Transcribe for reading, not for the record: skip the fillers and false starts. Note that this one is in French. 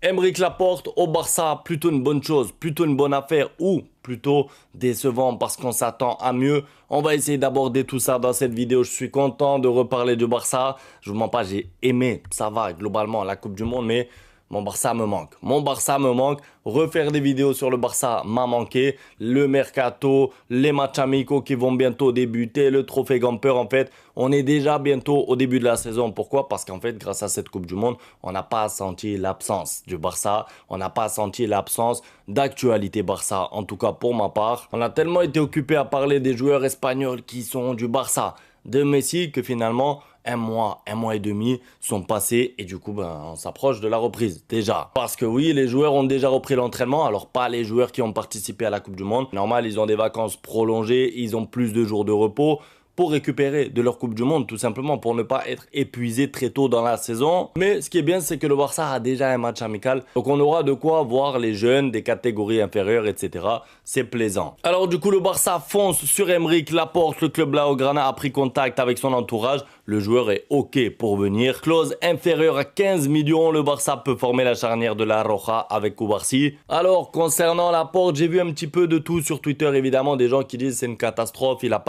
Aymeric Laporte au Barça, plutôt une bonne chose, plutôt une bonne affaire ou plutôt décevant parce qu'on s'attend à mieux. On va essayer d'aborder tout ça dans cette vidéo. Je suis content de reparler du Barça. Je vous mens pas, j'ai aimé, ça va globalement la Coupe du Monde, mais mon Barça me manque. Mon Barça me manque. Refaire des vidéos sur le Barça m'a manqué. Le mercato, les matchs amicaux qui vont bientôt débuter, le trophée Gamper. En fait, on est déjà bientôt au début de la saison. Pourquoi? Parce qu'en fait, grâce à cette Coupe du Monde, on n'a pas senti l'absence du Barça. On n'a pas senti l'absence d'actualité Barça. En tout cas, pour ma part, on a tellement été occupé à parler des joueurs espagnols qui sont du Barça, de Messi, que finalement, un mois et demi sont passés et du coup, on s'approche de la reprise déjà. Parce que oui, les joueurs ont déjà repris l'entraînement, alors pas les joueurs qui ont participé à la Coupe du Monde. Normal, ils ont des vacances prolongées, ils ont plus de jours de repos pour récupérer de leur Coupe du Monde, tout simplement pour ne pas être épuisé très tôt dans la saison. Mais ce qui est bien, c'est que le Barça a déjà un match amical, donc on aura de quoi voir les jeunes des catégories inférieures, etc. C'est plaisant. Alors du coup, le Barça fonce sur Aymeric Laporte. Le club Blaugrana a pris contact avec son entourage. Le joueur est OK pour venir. Clause inférieure à 15 millions, le Barça peut former la charnière de la Roja avec Koubarsi. Alors, concernant Laporte, j'ai vu un petit peu de tout sur Twitter, évidemment, des gens qui disent c'est une catastrophe, il a